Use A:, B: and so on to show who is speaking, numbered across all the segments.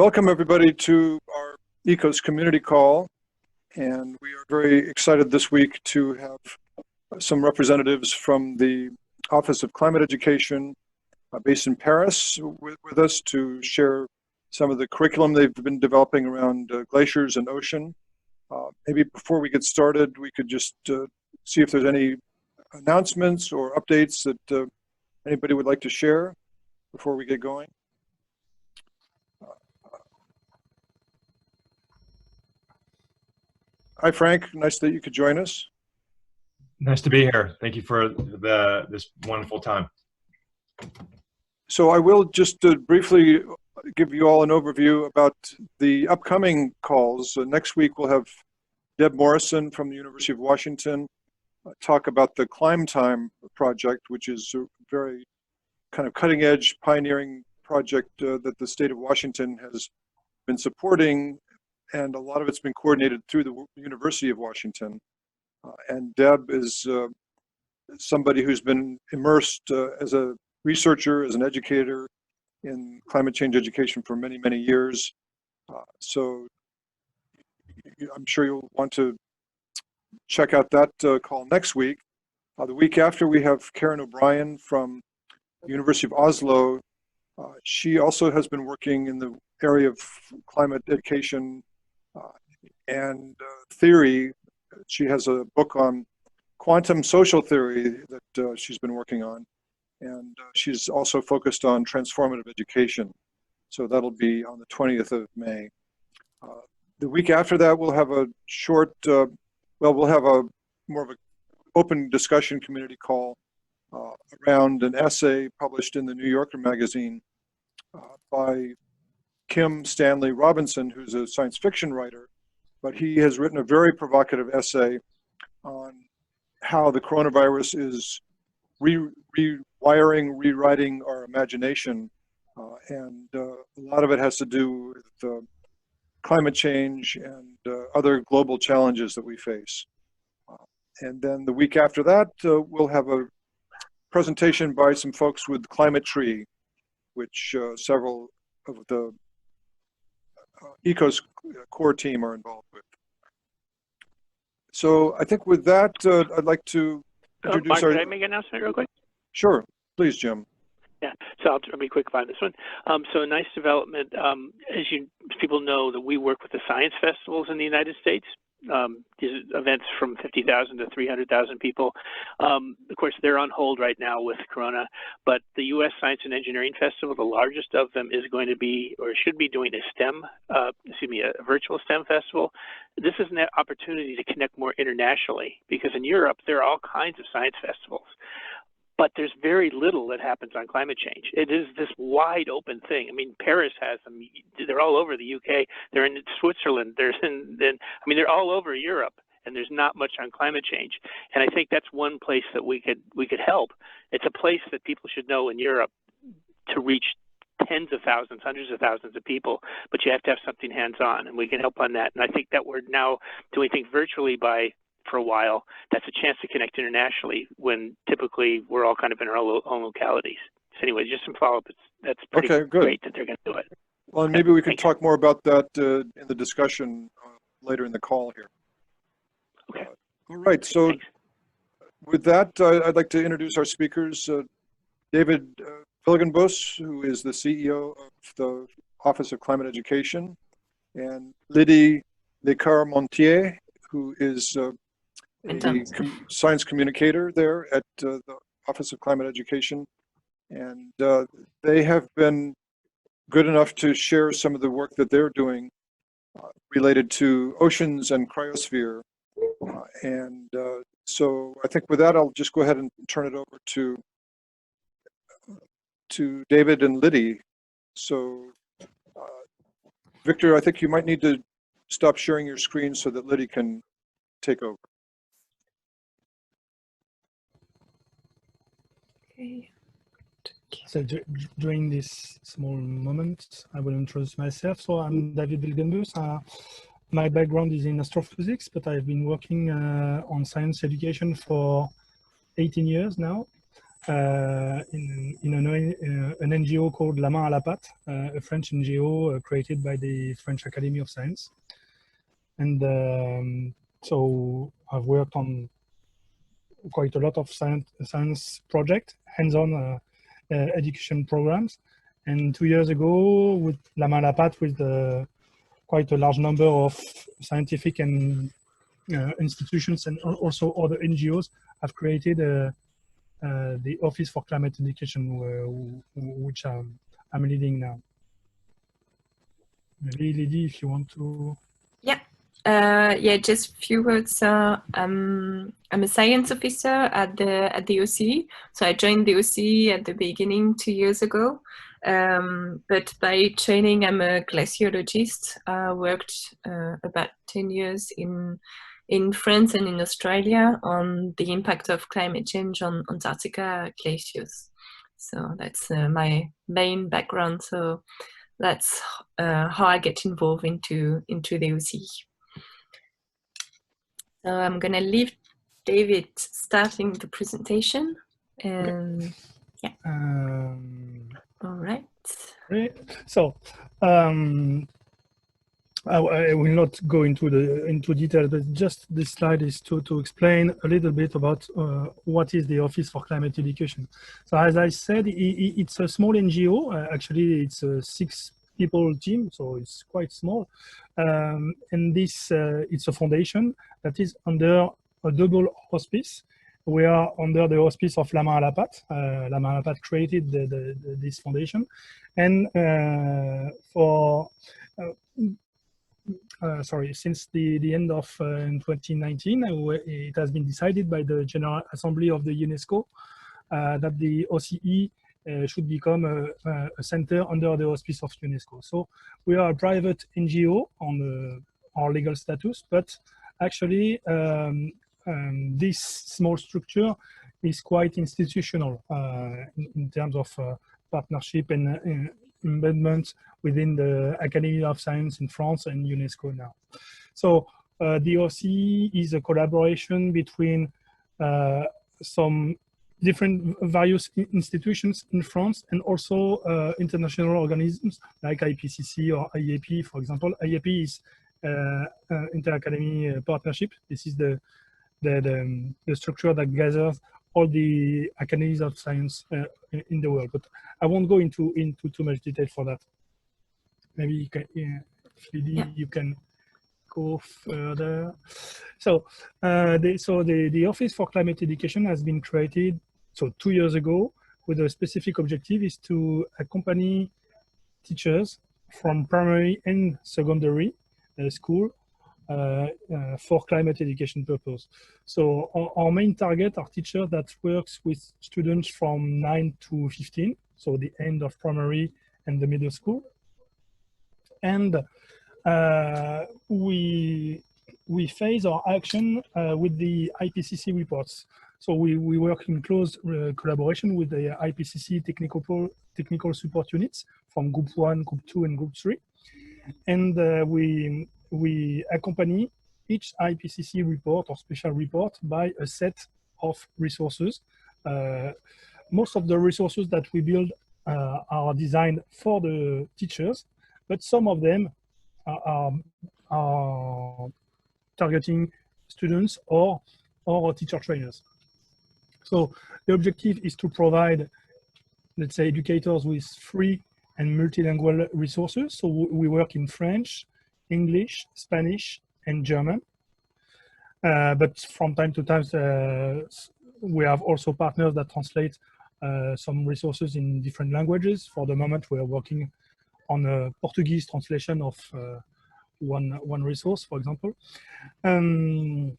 A: Welcome everybody to our ECOS community call, and we are very excited this week to have some representatives from the Office of Climate Education based in Paris with us to share some of the curriculum they've been developing around glaciers and ocean. Maybe before we get started, we could just see if there's any announcements or updates that anybody would like to share before we get going. Hi, Frank. Nice that you could join us.
B: Nice to be here. Thank you for this wonderful time.
A: So I will just briefly give you all an overview about the upcoming calls. Next week we'll have Deb Morrison from the University of Washington talk about the Climb Time project, which is a very kind of cutting-edge, pioneering project that the state of Washington has been supporting, and a lot of it's been coordinated through the University of Washington. And Deb is somebody who's been immersed as a researcher, as an educator in climate change education for many, many years. So I'm sure you'll want to check out that call next week. The week after, we have Karen O'Brien from the University of Oslo. She also has been working in the area of climate education and theory. She has a book on quantum social theory that she's been working on, and she's also focused on transformative education. So that'll be on the 20th of May. The week after that, we'll have a short, we'll have a more of an open discussion community call around an essay published in the New Yorker magazine by Kim Stanley Robinson, who's a science fiction writer, but he has written a very provocative essay on how the coronavirus is rewriting our imagination, and a lot of it has to do with climate change and other global challenges that we face. And then the week after that, we'll have a presentation by some folks with Climate Tree, which several of the ECOS core team are involved with. So I think with that, I'd like to introduce
C: Mark, can I make an announcement real quick?
A: Sure, please, Jim.
C: Yeah, so I'll be quick on this one. So a nice development, as people know, that we work with the science festivals in the United States. These events from 50,000 to 300,000 people. Of course, they're on hold right now with Corona, but the U.S. Science and Engineering Festival, the largest of them, is going to be, or should be doing a virtual STEM festival. This is an opportunity to connect more internationally, because in Europe, there are all kinds of science festivals, but there's very little that happens on climate change. It is this wide open thing. I mean, Paris has them. They're all over the UK. They're in Switzerland. They're all over Europe, and there's not much on climate change. And I think that's one place that we could help. It's a place that people should know in Europe to reach tens of thousands, hundreds of thousands of people, but you have to have something hands-on, and we can help on that. And I think that we're now doing things virtually for a while. That's a chance to connect internationally when typically we're all kind of in our own localities. So anyway, just some follow-up. That's pretty great that they're going to do it.
A: Well, and maybe we can talk more about that in the discussion later in the call here.
C: Okay.
A: All right. So with that, I'd like to introduce our speakers. David Wilgenbus, who is the CEO of the Office of Climate Education, and Lydie Lescarmontier, who is a science communicator there at the Office of Climate Education. And they have been good enough to share some of the work that they're doing related to oceans and cryosphere. So I think with that, I'll just go ahead and turn it over to David and Lydie. So Victor, I think you might need to stop sharing your screen so that Lydie can take over.
D: Okay. So during this small moment, I will introduce myself. So I'm David Wilgenbus. My background is in astrophysics, but I've been working on science education for 18 years now. an NGO called La Main à la Pâte, a French NGO created by the French Academy of Science. And so I've worked on quite a lot of science projects, hands-on education programs. And 2 years ago, with La Main à la Pâte, with quite a large number of scientific and institutions and also other NGOs, I've created the Office for Climate Education, which I'm leading now. Maybe Lydie, if you want to.
E: Yeah. Yeah, just a few words. I'm a science officer at the OCE. So I joined the OCE at the beginning 2 years ago. But by training, I'm a glaciologist. I worked about 10 years in France and in Australia on the impact of climate change on Antarctica glaciers. So that's my main background. So that's how I get involved into the OCE. So I'm going to leave David starting the presentation. And yeah. All right.
D: So I will not go into detail, but just this slide is to explain a little bit about what is the Office for Climate Education. So as I said, it's a small NGO. Actually, it's a 6-people team, so it's quite small. And this it's a foundation that is under a double auspice. We are under the auspice of La Main à la Pâte. La Main à la Pâte created this foundation, and since the end of 2019, it has been decided by the General Assembly of the UNESCO that the OCE should become a center under the auspice of UNESCO. So we are a private NGO on our legal status, but actually this small structure is quite institutional in terms of partnership and embedment within the Academy of Science in France and UNESCO now. So the OCE is a collaboration between some different various institutions in France and also international organisms like IPCC or IAP, for example. IAP is Inter-Academy Partnership. This is the structure that gathers all the academies of science in the world. But I won't go into too much detail for that. Maybe you can, Lydie, you can go further. So the Office for Climate Education has been created 2 years ago with a specific objective is to accompany teachers from primary and secondary school for climate education purpose. So our main target are teachers that works with students from 9 to 15, so the end of primary and the middle school. And we phase our action with the IPCC reports. So we work in close collaboration with the IPCC technical support units from Group 1, Group 2, and Group 3. And we accompany each IPCC report or special report by a set of resources. Most of the resources that we build are designed for the teachers, but some of them are targeting students or teacher trainers. So the objective is to provide, let's say, educators with free and multilingual resources. So we work in French, English, Spanish, and German. But from time to time, we have also partners that translate some resources in different languages. For the moment, we are working on a Portuguese translation of one resource, for example. And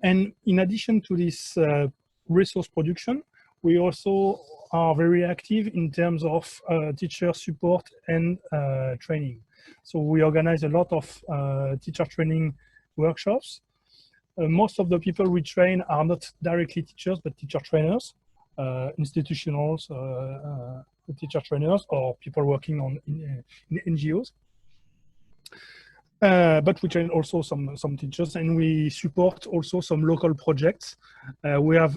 D: in addition to this resource production, we also are very active in terms of teacher support and training. So we organize a lot of teacher training workshops. Most of the people we train are not directly teachers, but teacher trainers, institutionals, teacher trainers, or people working in NGOs. But we train also some teachers, and we support also some local projects. We have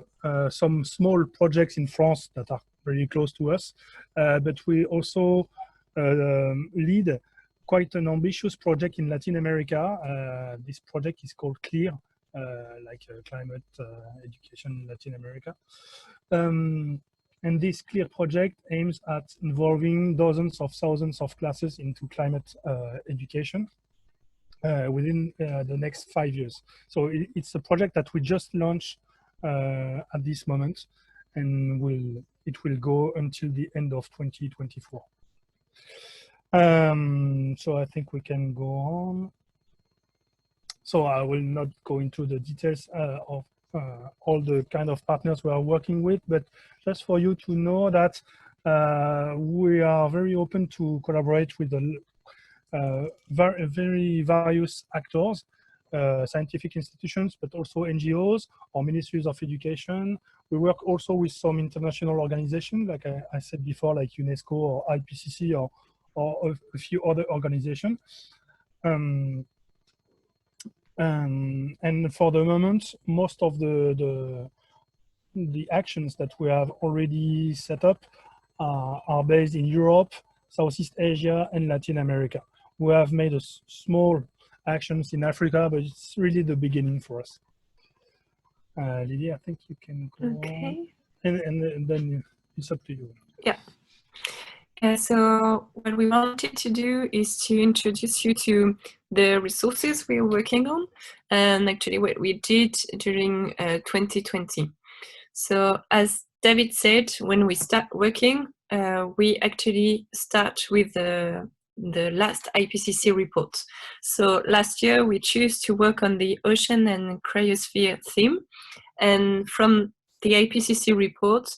D: some small projects in France that are very close to us, but we also lead quite an ambitious project in Latin America. This project is called CLEAR, like climate education in Latin America. And this CLEAR project aims at involving dozens of thousands of classes into climate education within the next 5 years. So it's a project that we just launched at this moment, and it will go until the end of 2024. So I think we can go on. So I will not go into the details of all the kind of partners we are working with, but just for you to know that we are very open to collaborate with the very various actors, scientific institutions, but also NGOs or ministries of education. We work also with some international organizations, like I said before, like UNESCO or IPCC or a few other organizations. And for the moment, most of the actions that we have already set up are based in Europe, Southeast Asia, and Latin America. We have made a small actions in Africa, but it's really the beginning for us. Lydie, I think you can go on. And then it's up to you.
E: Yeah. So what we wanted to do is to introduce you to the resources we are working on, and actually what we did during 2020. So as David said, when we start working, we actually start with the last IPCC report. So last year we chose to work on the Ocean and Cryosphere theme, and from the IPCC report,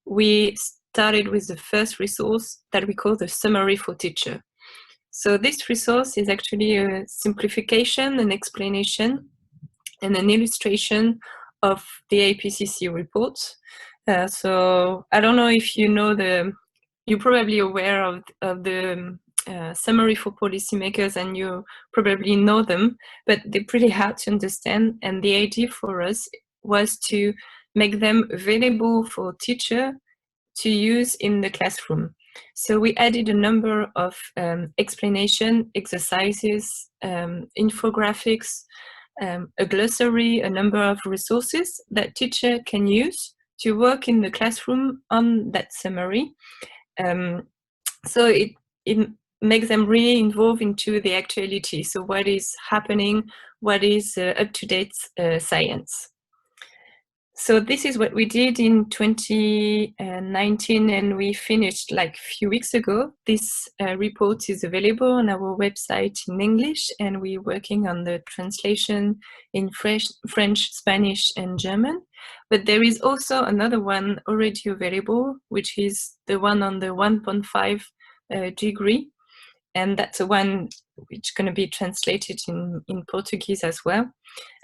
E: we started with the first resource that we call the Summary for Teacher. So this resource is actually a simplification, an explanation, and an illustration of the IPCC report. So I don't know if you know you're probably aware of the Summary for Policymakers, and you probably know them, but they're pretty hard to understand. And the idea for us was to make them available for teacher to use in the classroom. So we added a number of explanation exercises, infographics, a glossary, a number of resources that teacher can use to work in the classroom on that summary. So it makes them really involved into the actuality. So what is happening, what is up-to-date science. So this is what we did in 2019, and we finished like a few weeks ago. This report is available on our website in English, and we're working on the translation in French, Spanish, and German. But there is also another one already available, which is the one on the 1.5 degree. And that's the one which is going to be translated in Portuguese as well.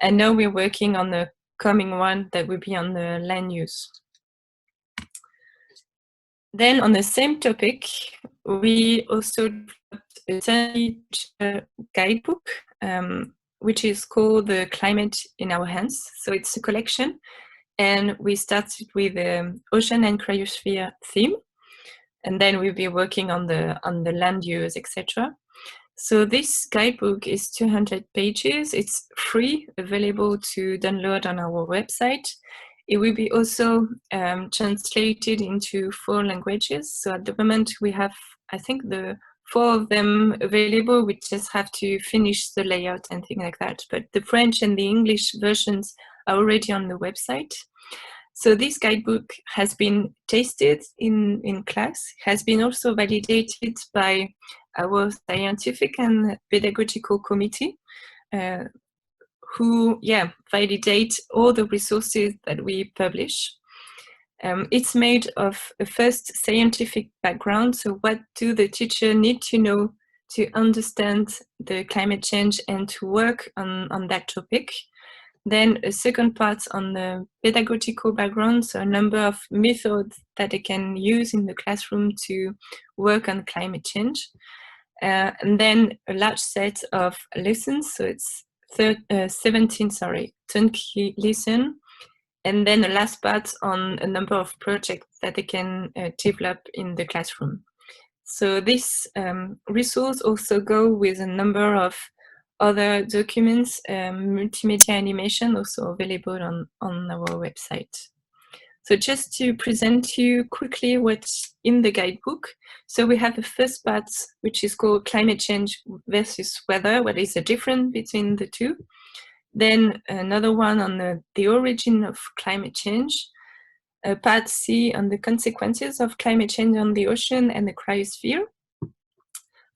E: And now we're working on the coming one that will be on the land use. Then on the same topic, we also developed a tiny guidebook, which is called The Climate in Our Hands. So it's a collection, and we started with the Ocean and Cryosphere theme, and then we'll be working on the land use, etc. So this guidebook is 200 pages. It's free, available to download on our website. It will be also translated into 4 languages. So at the moment we have, I think, the 4 of them available. We just have to finish the layout and things like that. But the French and the English versions are already on the website. So this guidebook has been tested in class, has been also validated by our scientific and pedagogical committee, who validate all the resources that we publish. It's made of a first scientific background, so what do the teacher need to know to understand the climate change and to work on that topic. Then a second part on the pedagogical background, so a number of methods that they can use in the classroom to work on climate change. and then a large set of lessons. So it's 17, turnkey lesson, and then the last part on a number of projects that they can develop in the classroom. So this resource also go with a number of other documents, multimedia animation, also available on our website. So just to present to you quickly what's in the guidebook. So we have the first part, which is called Climate Change versus Weather. What is the difference between the two? Then another one on the origin of climate change. Part C on the consequences of climate change on the ocean and the cryosphere.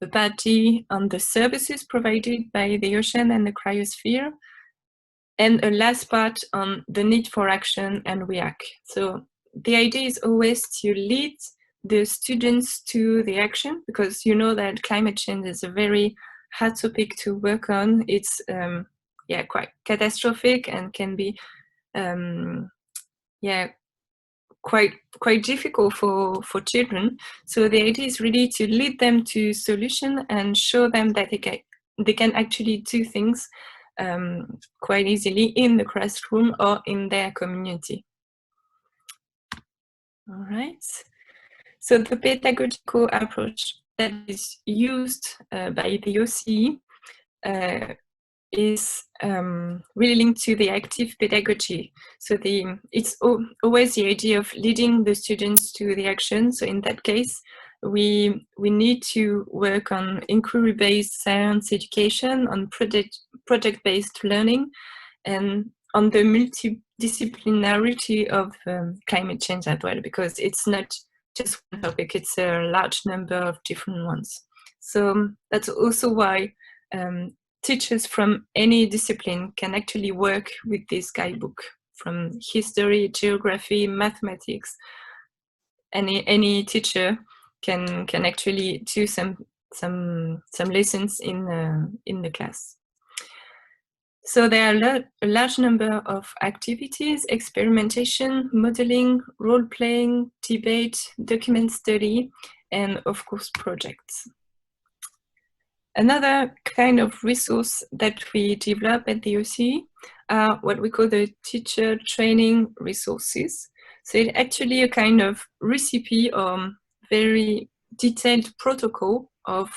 E: The part D on the services provided by the ocean and the cryosphere. And a last part on the need for action and react. So the idea is always to lead the students to the action, because you know that climate change is a very hard topic to work on. It's quite catastrophic and can be quite difficult for children. So the idea is really to lead them to solution and show them that they can actually do things quite easily in the classroom or in their community. All right. So the pedagogical approach that is used by the OCE is really linked to the active pedagogy. So it's always the idea of leading the students to the action. So in that case, we need to work on inquiry-based science education, on project-based learning, and on the multidisciplinarity of climate change as well, because it's not just one topic, it's a large number of different ones. So that's also why teachers from any discipline can actually work with this guidebook, from history, geography, mathematics. Any teacher can actually do some lessons in the class. So there are a large number of activities: experimentation, modeling, role-playing, debate, document study, and of course projects. Another kind of resource that we develop at the OCE are what we call the teacher training resources. So it's actually a kind of recipe or very detailed protocol of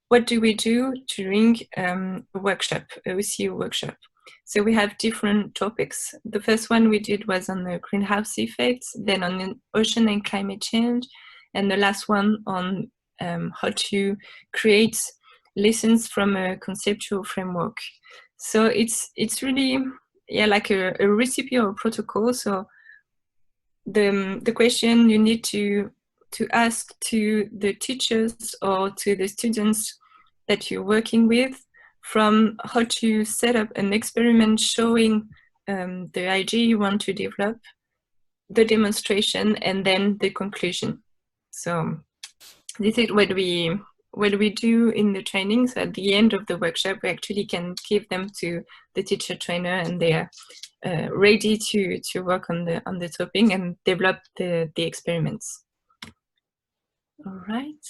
E: what do we do during a workshop, a OCE workshop. So we have different topics. The first one we did was on the greenhouse effects, then on the ocean and climate change, and the last one on how to create lessons from a conceptual framework. So it's really like a recipe or a protocol. So the question you need to ask to the teachers or to the students that you're working with, from how to set up an experiment showing the idea you want to develop, the demonstration, and then the conclusion. So this is what we do in the training. So at the end of the workshop, we actually can give them to the teacher trainer, and they are ready to work on the topic and develop the experiments. All right.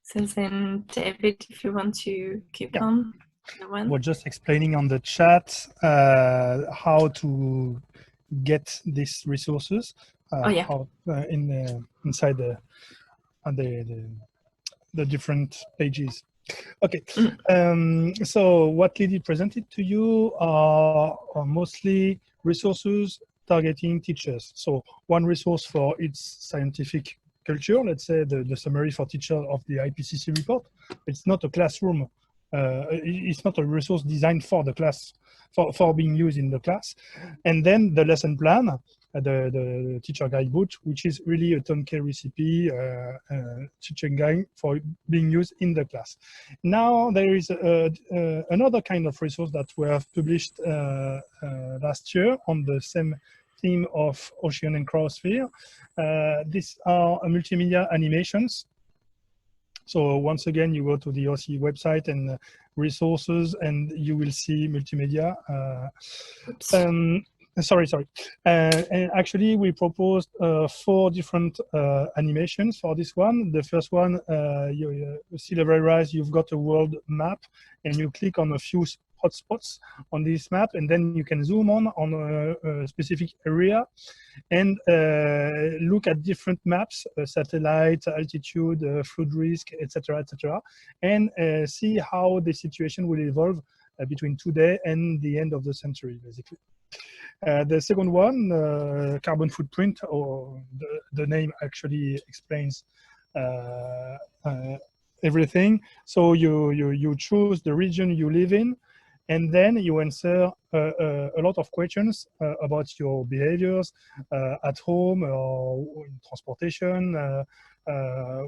E: So then, David, if you want to keep on.
D: We're just explaining on the chat how to get these resources. How, inside the different pages. Okay. So what Lydie presented to you are mostly resources targeting teachers. So one resource for its scientific culture, let's say the summary for teacher of the IPCC report. It's not a classroom. It's not a resource designed for the class, for being used in the class. And then the lesson plan, the teacher guidebook, which is really a turnkey recipe, teaching guide for being used in the class. Now there is another kind of resource that we have published last year on the same theme of Ocean and Cryosphere. These are multimedia animations. So once again, you go to the OCE website and resources, and you will see multimedia. sorry. And actually, we proposed 4 different animations for this one. The first one, you see the very rise, you've got a world map, and you click on a few hotspots on this map, and then you can zoom on a specific area and look at different maps, satellite, altitude, flood risk, etc., and see how the situation will evolve between today and the end of the century, basically. The second one, carbon footprint, or the name actually explains everything. So you choose the region you live in, and then you answer a lot of questions about your behaviors at home or in transportation.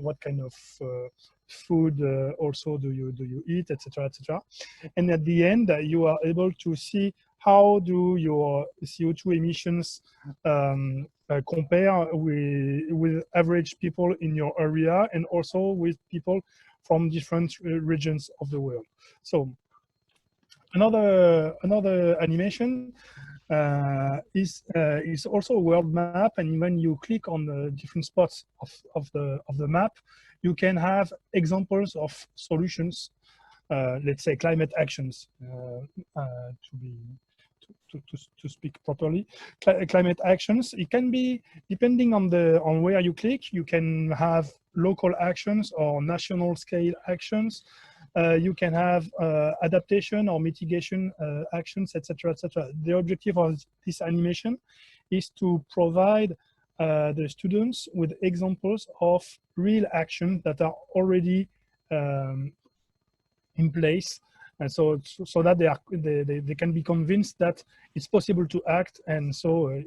D: What kind of food also do you eat, etc., and at the end you are able to see how do your CO2 emissions compare with average people in your area, and also with people from different regions of the world. So another animation is also a world map, and when you click on the different spots of the map, you can have examples of solutions, let's say climate actions, to speak properly. Climate actions, it can be, depending on where you click, you can have local actions or national scale actions. You can have adaptation or mitigation actions, etc., etc. The objective of this animation is to provide the students with examples of real actions that are already in place, and so that they can be convinced that it's possible to act, and so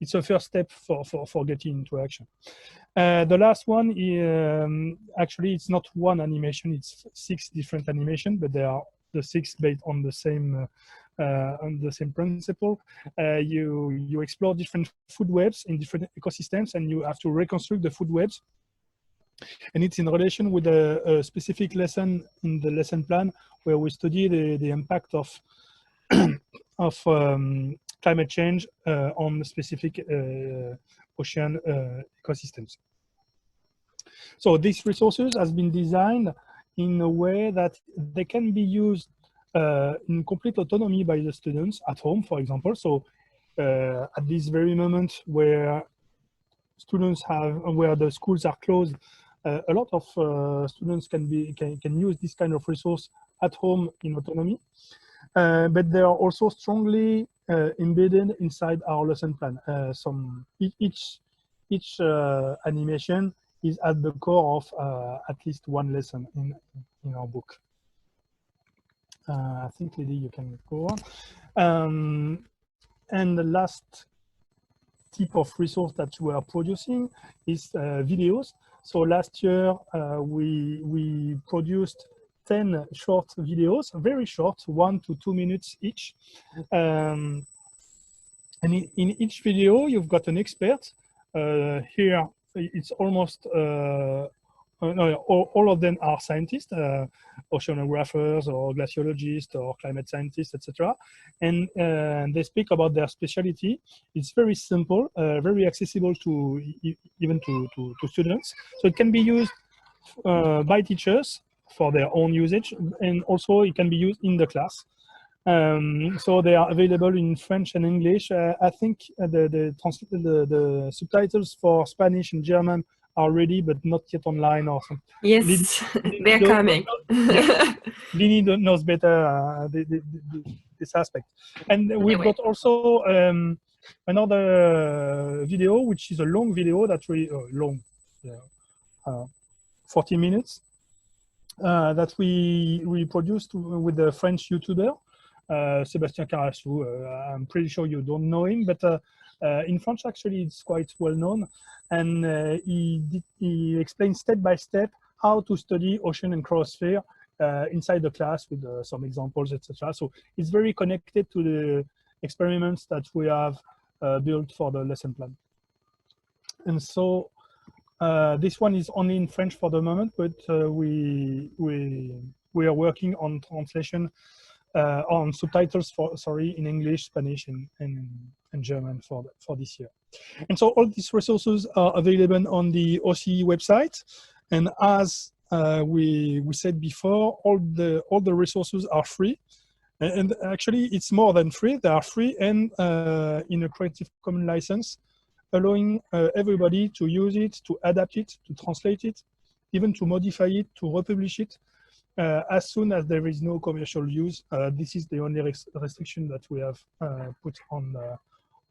D: it's a first step for getting into action. The last one, actually, it's not one animation; it's 6 different animations, but they are the 6 based on the same principle. You explore different food webs in different ecosystems, and you have to reconstruct the food webs. And it's in relation with a specific lesson in the lesson plan, where we study the impact of climate change on specific ocean ecosystems. So these resources has been designed in a way that they can be used in complete autonomy by the students at home, for example. So at this very moment where the schools are closed, a lot of students can use this kind of resource at home in autonomy, but they are also strongly embedded inside our lesson plan. Each animation is at the core of at least one lesson in our book. I think, Lydie, you can go on. And the last type of resource that we are producing is videos. So last year we produced 10 short videos, very short, 1 to 2 minutes each. And in each video, you've got an expert. Here, it's almost, all of them are scientists, oceanographers or glaciologists or climate scientists, etc. And they speak about their specialty. It's very simple, very accessible to even to students. So it can be used by teachers for their own usage, and also it can be used in the class. So they are available in French and English. I think the subtitles for Spanish and German are ready, but not yet online or something.
E: Yes, they're coming.
D: Lydie knows better this aspect. And we've got also another video, which is a long video that 40 minutes, that we produced with the French YouTuber, Sébastien Carassou. I'm pretty sure you don't know him, but in French, actually, it's quite well known. And he explains step by step how to study ocean and cryosphere inside the class with some examples, etc. So it's very connected to the experiments that we have built for the lesson plan. And so this one is only in French for the moment, but we are working on translation on subtitles in English, Spanish, and German for this year. And so all these resources are available on the OCE website. And as we said before, all the resources are free. And actually, it's more than free. They are free and in a Creative Commons license, allowing everybody to use it, to adapt it, to translate it, even to modify it, to republish it, as soon as there is no commercial use. This is the only restriction that we have put on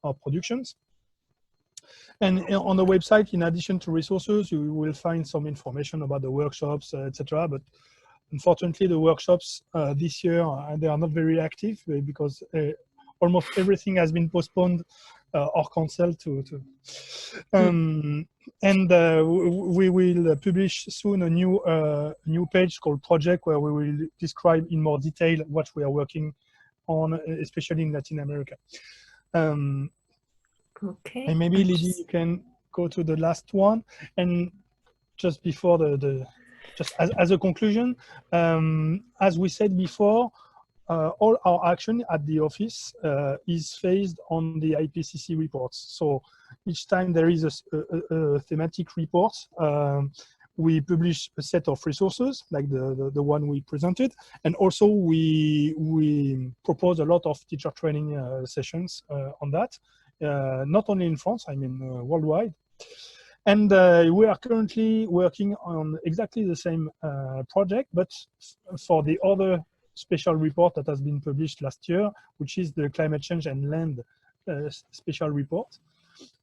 D: our productions. And on the website, in addition to resources, you will find some information about the workshops, etc. But unfortunately, the workshops this year, they are not very active because almost everything has been postponed or cancelled. And we will publish soon a new page called Project, where we will describe in more detail what we are working on, especially in Latin America.
E: Okay.
D: And maybe Lydie, you can go to the last one. And just before just as a conclusion, as we said before, all our action at the office is based on the IPCC reports. So each time there is a thematic report, we publish a set of resources like the one we presented, and also we propose a lot of teacher training sessions on that, not only in France, I mean worldwide. And we are currently working on exactly the same project, but for the other special report that has been published last year, which is the climate change and land special report.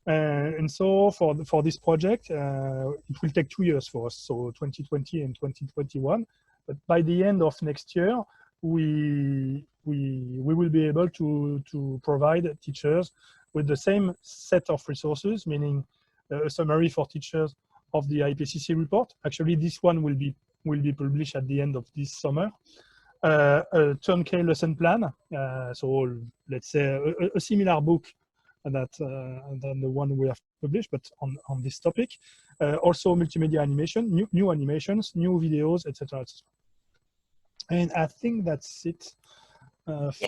D: And so for this project, it will take 2 years for us, so 2020 and 2021. But by the end of next year, we will be able to provide teachers with the same set of resources, meaning a summary for teachers of the IPCC report. Actually, this one will be published at the end of this summer. A turnkey lesson plan, so let's say a similar book than the one we have published, but on this topic. Also multimedia animation, new animations, new videos, etc. And I think that's it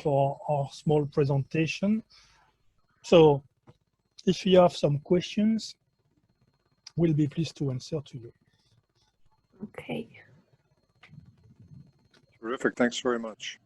D: for our small presentation. So if you have some questions, we'll be pleased to answer to you.
E: Okay.
A: Terrific. Thanks very much.